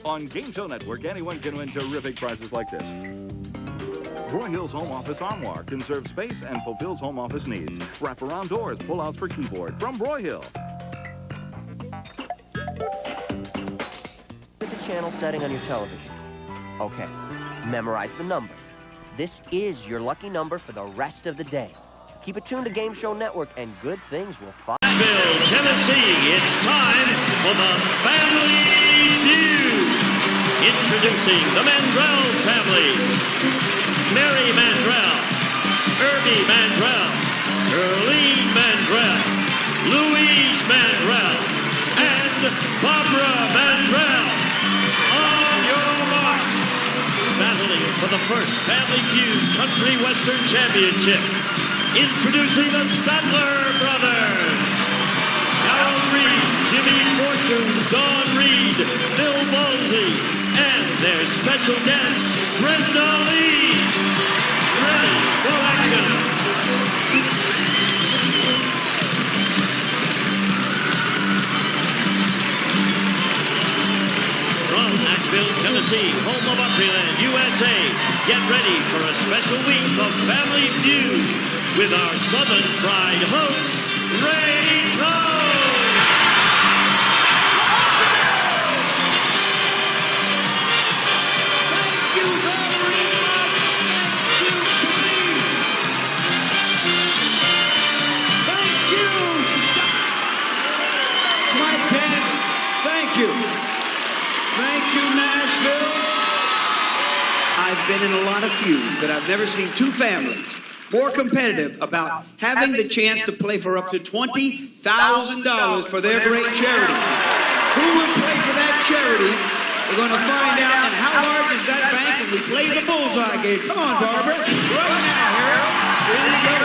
On Game Show Network, anyone can win terrific prizes like this. Broyhill's Home Office Armoire conserves space and fulfills home office needs. Wraparound doors, pull-outs for keyboard from Broyhill. Hit the channel setting on your television. Okay, memorize the number. This is your lucky number for the rest of the day. Keep it tuned to Game Show Network and good things will follow. Nashville, Tennessee, it's time for the Family Feud. Introducing the Mandrell family. Mary Mandrell, Irby Mandrell, Earlene Mandrell, Louise Mandrell, and Barbara Mandrell. On your marks, battling for the first Family Feud Country Western Championship. Introducing the Statler Brothers. Harold Reed, Jimmy Fortune, Don Reed, Phil Ballsy, and their special guest, Brenda Lee. Ready for action. From Nashville, Tennessee, home of Opryland, USA, get ready for a special week of Family Feud with our Southern Fried host, Ray Toad. Thank you very much. Thank you. It's Mike Pence. Thank you. Thank you, Nashville. I've been in a lot of feuds, but I've never seen two families more competitive about having the chance to play for up to $20,000 for their great charity. Who will play for that charity? We're going to find out. And how large is that bank when we play the bullseye game? Come on, Barbara. Right now, Harold. Here we go.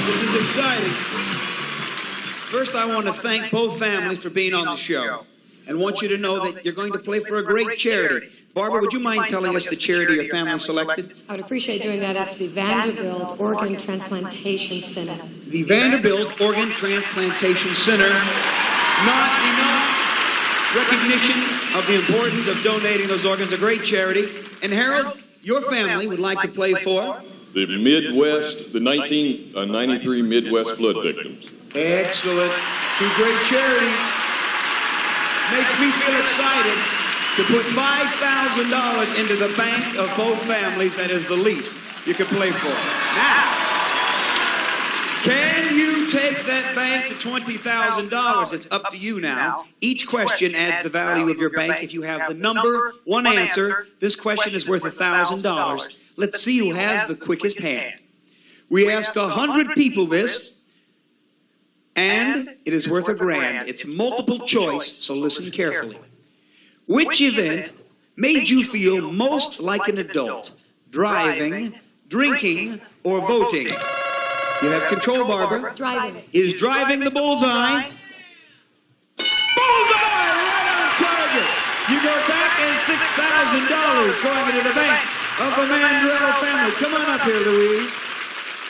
This is exciting. First, I want to thank both families for being on the show and want you to know that you're going to play for a great charity. Barbara, would you mind telling us the charity your family selected? I would appreciate doing that. It's the Vanderbilt Organ Transplantation Center. The Vanderbilt Organ Transplantation Center. Not enough recognition of the importance of donating those organs, a great charity. And Harold, your family would like to play for? The Midwest, the 1993 Midwest flood victims. Excellent. Two great charities. Makes me feel excited to put $5,000 into the banks of both families. That is the least you can play for. Now, can you take that bank to $20,000? It's up to you now. Each question adds the value of your bank. If you have the number one answer, this question is worth $1,000. Let's see who has the quickest hand. We asked 100 people this, and it is worth $1,000. It's multiple choice, so listen carefully. Which event made you feel most like an adult? Driving, drinking, or voting? You have control, Barbara. Driving. Is driving the bullseye? Bullseye! Right on target! You go back and $6,000 going into the bank of the Mandrell family. Come on up here, Louise.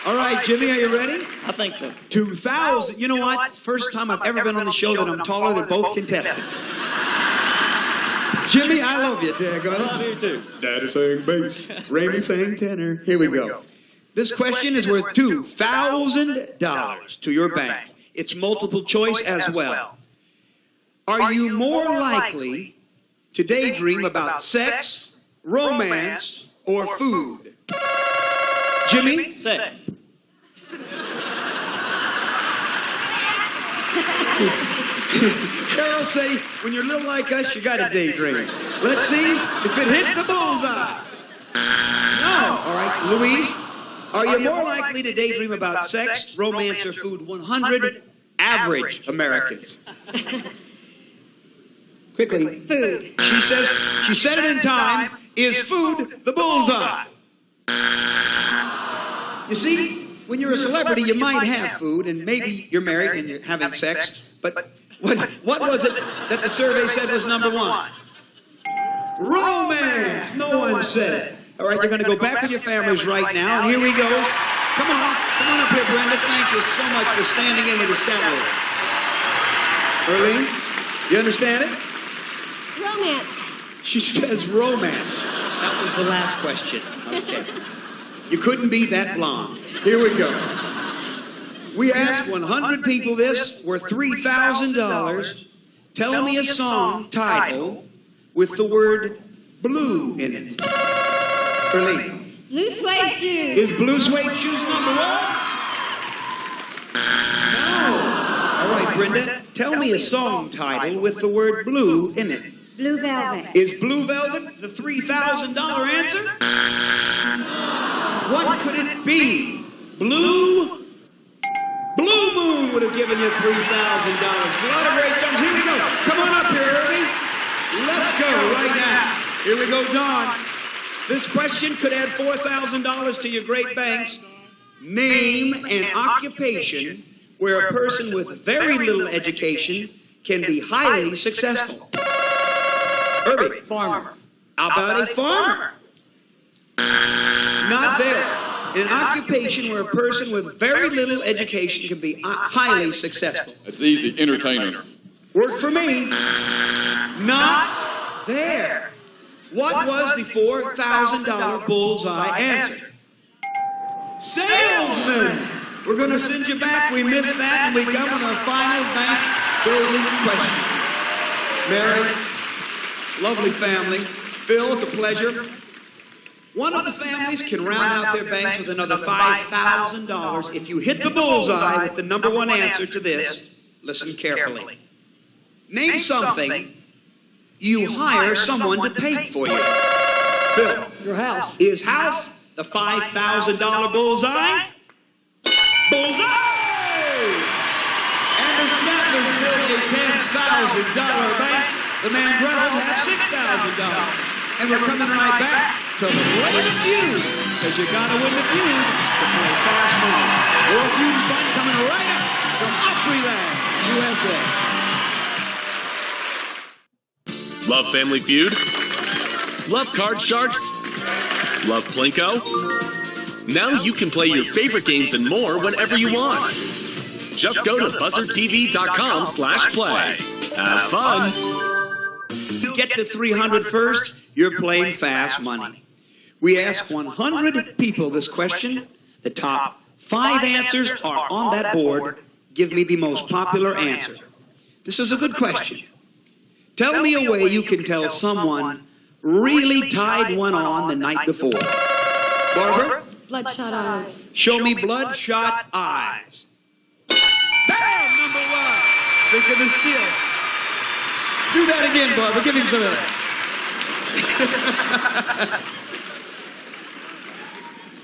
All right, Jimmy, are you ready? I think so. 2,000. You know what? It's the first time I've ever been on the show that I'm taller than both contestants. Jimmy, I love you, daggone. I love you too. Daddy sang bass, Raymond sang tenor. Here we go. This question is worth $2,000 to your bank. It's multiple choice as well. Are you more likely to daydream about sex, romance, or food? Jimmy? Sex. Carol say, when you're little like us, you got to daydream. Let's see if it hit the bullseye. No. All right, Louise, are you more likely to daydream about sex, romance, or food? 100 average Americans. Quickly. Food. She said it in time. Is food the bullseye? You see, when you're a celebrity, you might have food, and maybe you're married and you're having sex, but what was it that the survey said was number one? Romance! No one said it. All right, you're going to go back with your families right now, and here we go. Come on up here, Brenda. Thank you so much for standing in with the Statler. Earlene, you understand it? Romance. She says romance. That was the last question. Okay. You couldn't be that blonde. Here we go. We asked 100 people this, worth $3,000. Tell me a song title with the word blue in it. Berlin. Blue suede shoes. Is blue suede shoes number one? No. All right, Brenda, tell me a song title with the word blue in it. Blue velvet. Is blue velvet the $3,000 answer? What could it be? Blue Moon would have given you $3,000. A lot of great songs. Here we go. Come on up here, Irving. Let's go right now. Here we go, Don. This question could add $4,000 to your great banks. Name an occupation where a person with very little education can be highly successful. Irving. Farmer. How about a farmer? Not there. An occupation where a person with very little education can be highly successful. That's easy. Entertainer. Work for me. Not there. What was the $4,000 bullseye answer? Salesman. We're going to send you back. We missed that, and we come on our final bank building question. Mary, lovely family. Phil, it's a pleasure. One of the families can round out their banks with another $5,000 if you hit the bullseye with the number one answer to this. Listen carefully. Name something you hire someone to paint for you. Phil. Your house. Is house the $5,000 bullseye? Bullseye! And the Snappers built a $10,000 bank. The Mandrellos have $6,000. And we're coming right back to play the feud, because you gotta win the feud to play fast money. More feud and fun coming right up from Opryland, USA. Love Family Feud? Love Card Sharks? Love Plinko? Now you can play your favorite games and more whenever you want. Just go to buzzertv.com/play. Have fun! You get to 300 first, you're playing fast money. We asked 100 people this question. The top 5 answers are on that board. Give me the most popular answer. This is a good question. Tell me a way you can tell someone really tied one on the night before. Barbara? Bloodshot eyes. Show me bloodshot eyes. Bam! Number 1. Think of the steal. Do that again, Barbara. Give him some of that.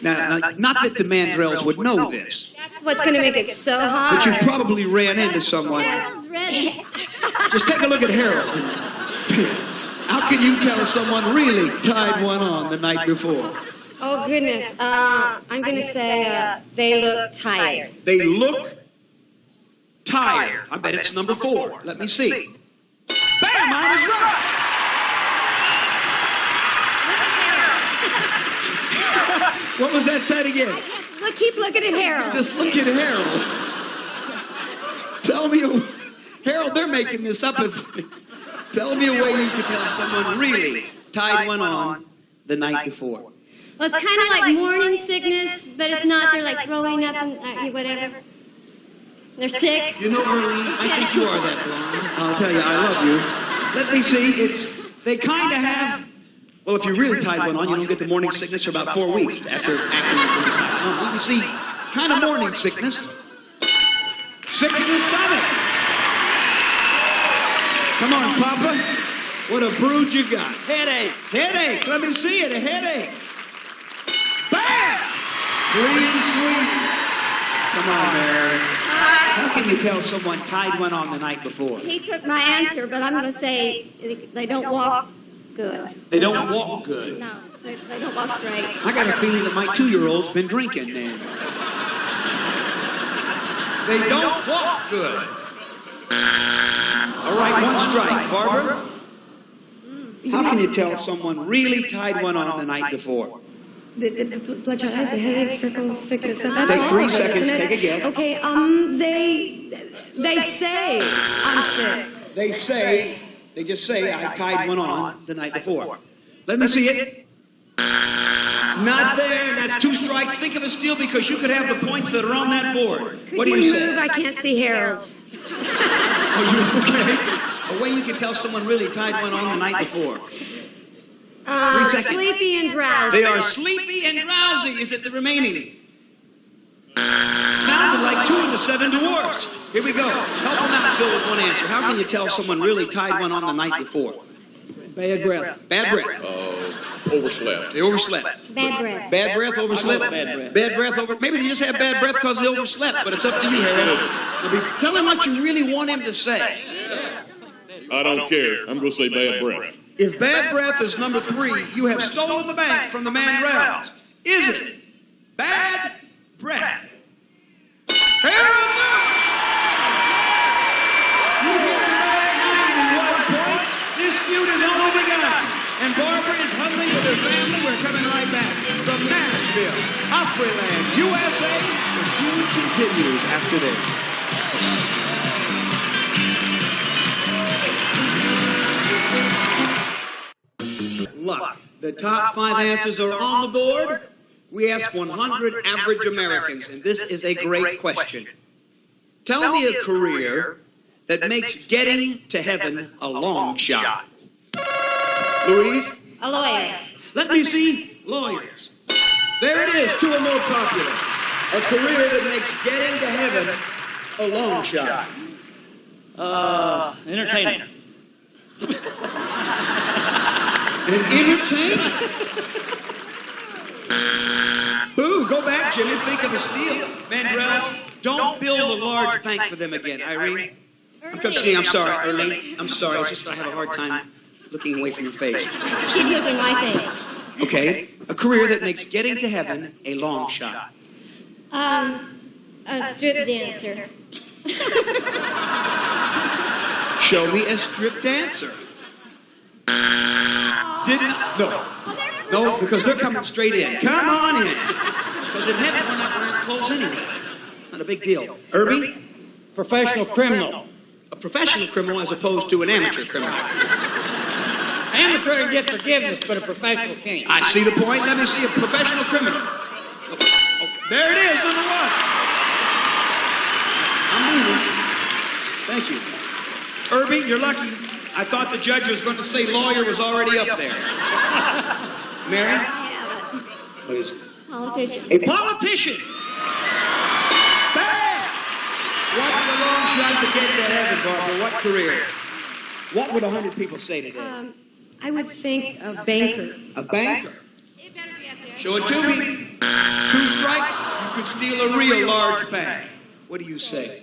Now, not that the Mandrells would know this, That's what's going to make it so hard. but you probably ran into someone. Harold's ready. Just take a look at Harold. How can you tell someone really tied one on the night before? Oh, goodness. I'm going to say they look tired. They look tired. I bet it's number 4. Let me see. Bam! I was right. What was that said again? Look, keep looking at Harold. Just look at Harold. Tell me, Harold, they're making this up. Tell me a way you could tell someone really tied one on the night before. Well, it's kind of like morning sickness, but it's not. They're like throwing up and whatever. They're sick. You know, Marlene, I think you are that blonde. I'll tell you, I love you. Let me see. They kind of have. Well, if you really tied one on, you don't get the morning sickness for about 4 weeks after you've been tied on. You can see, kind of morning sickness. Sick in the stomach. Come on, Papa. What a brood you got. Headache. Headache. Let me see it. A headache. Bam! Clean sweet. Come on, Mary. How can you tell someone tied one on the night before? He took my answer, but I'm going to say they don't walk good. They don't walk good. No, they don't walk straight. I got a feeling that my 2-year-old's been drinking then. They don't walk good. All right, 1 strike. Barbara? How can you tell someone really tied one on the night before? The bloodshot eyes, the headache, circles, sickness. That's Take all 3 of it, seconds. isn't it? Take a guess. Okay, they say I'm sick. They say They just say, I tied one on the night before. Let me see it. Not there, and that's 2 strikes. Think of a steal because you could have the points that are on that board. What do you say? Move? I can't see Harold. Oh, you okay? A way you can tell someone really tied one on the night before. 3 seconds. Sleepy and drowsy. They are sleepy and drowsy. Is it the remaining? Sounded like 2 of the 7 dwarfs. Here we go. Help them out, Phil, with one answer. How can you tell someone really tied one on the night before? Bad breath. Bad breath. Overslept. They overslept. Bad breath. Bad breath, overslept. Bad breath, over. Maybe they just have bad breath because they overslept, but it's up to you, Harold. Tell him what you really want him to say. I don't care. I'm going to say bad breath. If bad breath is number 3, you have stolen the bank from the Mandrells. Is it bad breath? Harold! You get back 91 points. This feud is all begun. And Barbara is huddling with her family. We're coming right back from Nashville, Opryland, USA. The feud continues after this. Luck. The top 5 answers are on the board. We asked 100 average Americans, and this is a great question. Tell me a career that makes getting to heaven a long shot. Louise? A lawyer. Let me see lawyers. There it is, 2 are more popular. A career that makes getting to heaven a long shot. Entertainer. An entertainer? Boo, go back, Jimmy. Think of a steal. Mandrells, don't build a large bank for them again. Irene? I'm sorry, Arlene. I'm sorry. It's just I have a hard time looking away from your face. She's looking my face. Okay. A career that makes getting to heaven a long shot. A strip dancer. Show me a strip dancer. No, because they're coming straight in. Come on in. Because in heaven, we're not wearing clothes anyway. It's not a big deal. Irby? Professional criminal. A professional criminal as opposed to an amateur criminal. Amateur can get forgiveness, but a professional can't. I see the point. Let me see a professional criminal. Oh, there it is, number 1. I'm moving. Thank you. Irby, you're lucky. I thought the judge was going to say lawyer was already up there. Mary? What is it? Politician. A politician. Bad. What's the long shot to get to heaven, Barbara? What career? What would 100 people say today? I would think a banker. A banker. It better be up there. Show it to me. 2 strikes, you could steal a real large bank. What do you say?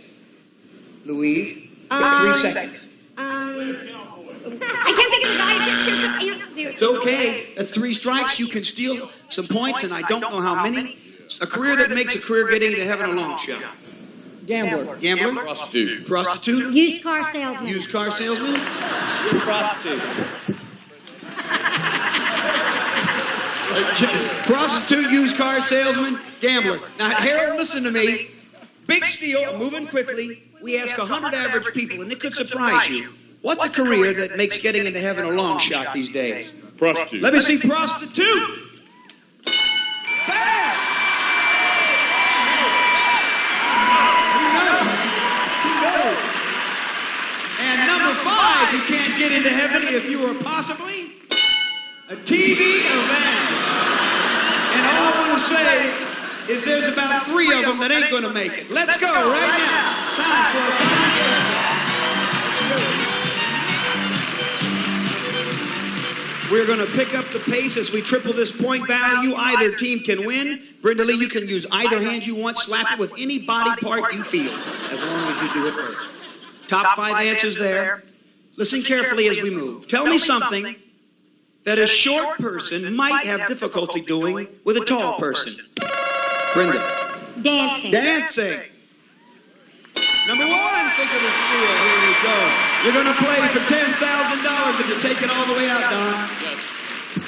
Louise? 3 seconds. I can't think of the guy who It's okay. That's 3 strikes. You can steal some points, and I don't know how many. A career that makes a career getting to heaven a long shot. Gambler. Gambler? Prostitute. Prostitute? Used car salesman. Used car salesman? Prostitute. Prostitute, used car salesman, gambler. Now, Harold, listen to me. Big steal, I'm moving quickly. We ask 100 average people, and it could surprise you. What's a career that makes getting into heaven a long shot these days? Prostitute. Let me see prostitute. Bad. Who knows? And number 5, you can't get into heaven if you are possibly a TV event. And all I want to say is there's about 3 of them that ain't going to make it. Let's go right now. Time for a contest. We're going to pick up the pace as we triple this point value. Either team can win. Brenda Lee, you can use either hand you want. Slap it with any body part you feel, as long as you do it first. Top 5 answers there. Listen carefully as we move. Tell me something that a short person might have difficulty doing with a tall person. Brenda. Dancing. Dancing. Number 1, think of the steal. Here we go. You're going to play for $10,000 if you take it all the way out, Don. Yes.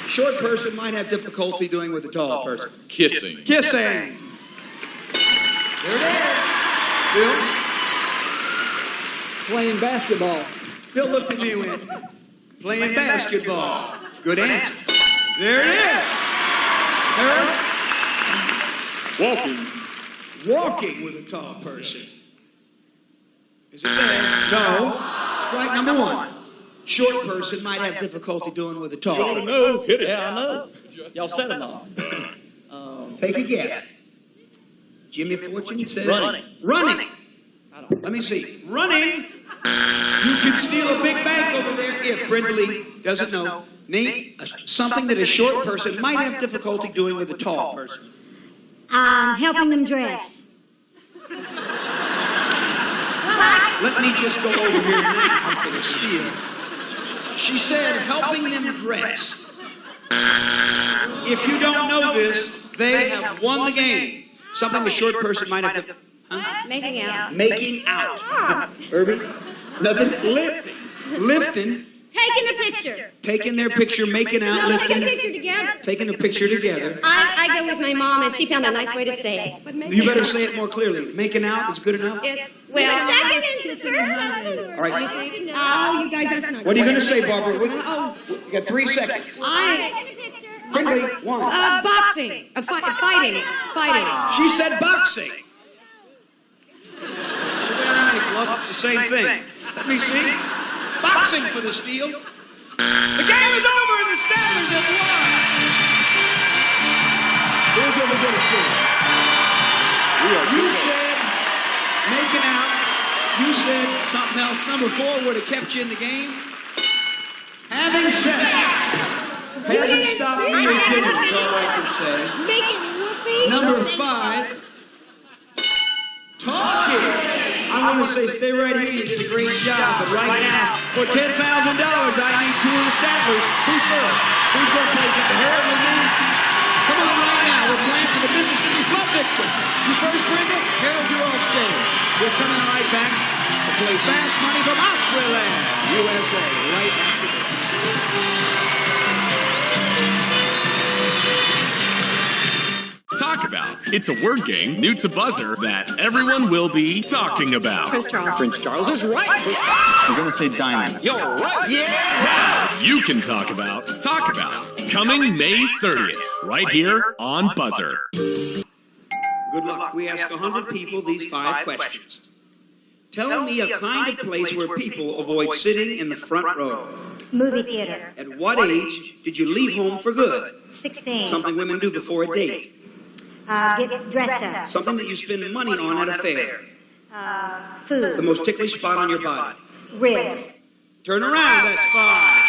Short person might have difficulty doing with a tall person. Kissing. Kissing. There it is. Phil? Playing basketball. Phil looked at me and went, Playing basketball. Good answer. There it is. Harold? Walking with a tall person. Is it there? No. Strike number one. Short person might have difficulty doing with a tall. No, hit it. Yeah, I know. Y'all said it all. Take a guess. Jimmy Fortune says... Running. Running. Let me see. Running. You can steal a big bank over there if Brindley doesn't know. Name something that a short person might have difficulty doing with a tall person. Helping them dress. Let me just go over here now for the steal. She said helping them dress. If you don't know this, they have won the game. Something a short person might have... Making out. Making out. Herbie? Nothing? Lifting. Taking a picture. Taking their picture, making out, No, lifting. taking a picture together. Taking a picture together. I go with my mom, and she found a nice way to say it. You better say it more clearly. Making out is good enough? Yes. Well, second and the first. All right. Oh, you guys, that's not What are you going to say, Barbara? You got 3 seconds. Taking a picture. Quickly, one. Boxing. Fighting. She said boxing. Well, it's the same thing. Let me see. Boxing for the steal. The game is over and the Stattlers have won. Here's what we're going to see. You said making out. You said something else. Number 4 would have kept you in the game. Having sex hasn't stopped me or Jimmy, is all I can say. Making whoopee. Number 5, talking. I want to say stay right here. You did a great job. But right now, for $10,000, I need 2 of the Stattlers. Who's going to play the Harold with me? Come on right now. We're playing for the Mississippi Flood victim. You first, Brenda. Harold, you're on stage. We're coming right back to play Fast Money from Opryland, USA, right after this. Talk About. It's a word game new to Buzzer that everyone will be talking about. Prince Charles is right. We're going to say diamond. You're right. Now you can talk about coming May 30th, right here on Buzzer. Good luck. We ask 100 people these 5 questions. Tell me a kind of place where people avoid sitting in the front row. Movie theater. At what age did you leave home for good? 16. Something women do before a date. Get dressed up. Something that you spend money on at a fair. The Food. most ticklish spot on your body. Ribs. Turn around, that's 5.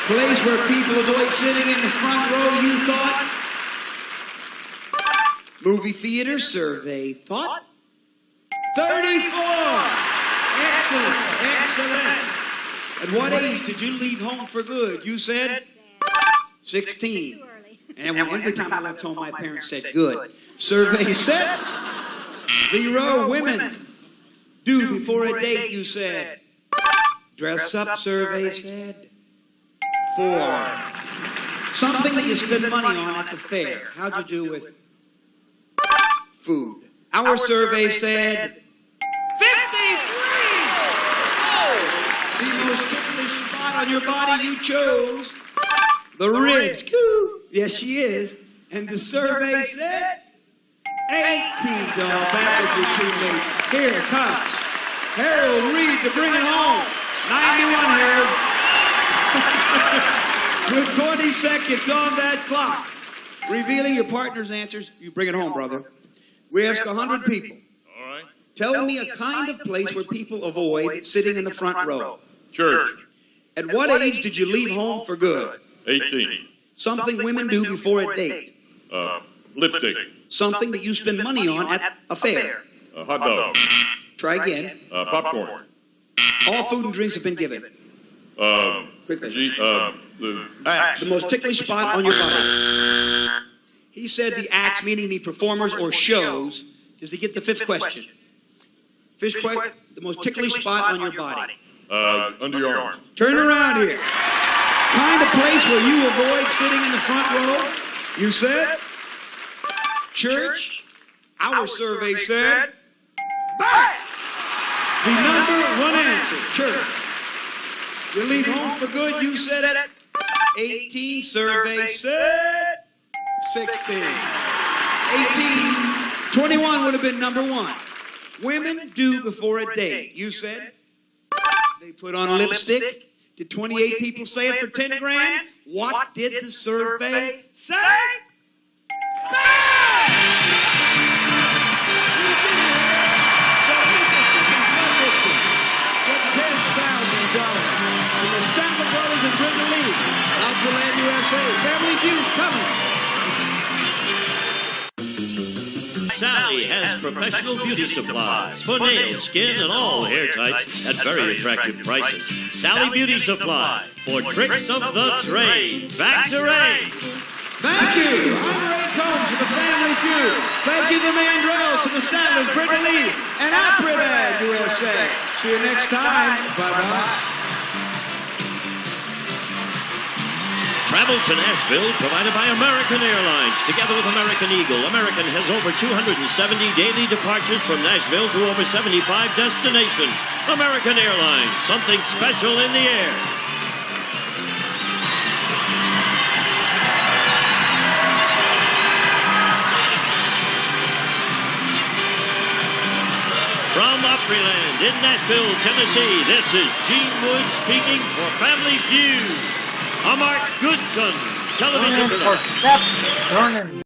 Place where people avoid sitting in the front row, you thought? Movie theater survey thought? 34! Excellent. At what age did you leave home for good? You said? 16. And every time I left home, my parents said, good. Survey said, 0 women do before a date, you said. Dress up, survey said. 4. Something that you spend money on at the fair. How'd you do with food? Our survey said 53! Oh! The most ticklish spot on your body you chose. The ribs. Yes, she is. And the survey said 18, dog. Back with your teammates. Here comes Harold Reed to bring it home. 91, Harold. With 20 seconds on that clock. Revealing your partner's answers. You bring it home, brother. We ask 100 people. All right. Tell me a kind of place where people avoid sitting in the front row. Church. At what age did you leave home for good? 18. Something women do before a date. Lipstick. Something that you spend money on at a fair. Hot dog. Try again. Popcorn. All food and drinks have been given. Quickly. Axe. The most ticklish spot on your body. He said the acts, meaning the performers or shows. Does he get the 5th question? The most ticklish spot on your body. Under your arm. Turn around here. Kind of place where you avoid sitting in the front row. You said? Church. Our survey said? Back. The number 1 answer. Church. You leave home for good, you said it. 18, survey said 16. 18, 21 would have been number one. Women do before a date. You said they put on lipstick. Did 28 people say it for 10 grand? What did the survey say? Opryland, USA. Family Feud coming. Sally has professional beauty supplies for nails, skin, and all hair types at very attractive prices. Sally Beauty Supply for tricks of the trade. Back to Ray. Thank you. I'm Ray Combs for the Family Feud. Thank you, the Mandrells, to the Statler's, Brittany Lee, and Opryland, USA. See you next time. Bye-bye. Travel to Nashville provided by American Airlines. Together with American Eagle, American has over 270 daily departures from Nashville to over 75 destinations. American Airlines, something special in the air. From Opryland in Nashville, Tennessee, this is Gene Wood speaking for Family Feud. A Mark Goodson television production.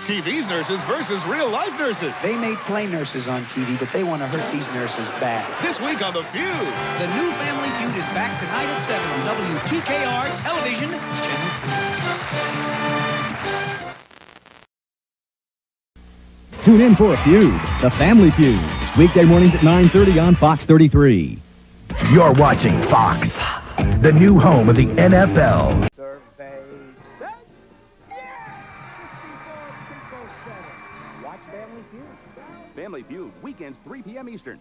TV's nurses versus real-life nurses. They may play nurses on TV, but they want to hurt these nurses bad. This week on The Feud. The new Family Feud is back tonight at 7 on WTKR Television, Channel 3. Tune in for a Feud, The Family Feud, weekday mornings at 9:30 on Fox 33. You're watching Fox, the new home of the NFL. Survey said, yeah! Family Feud. Family Feud, weekends 3 p.m. Eastern.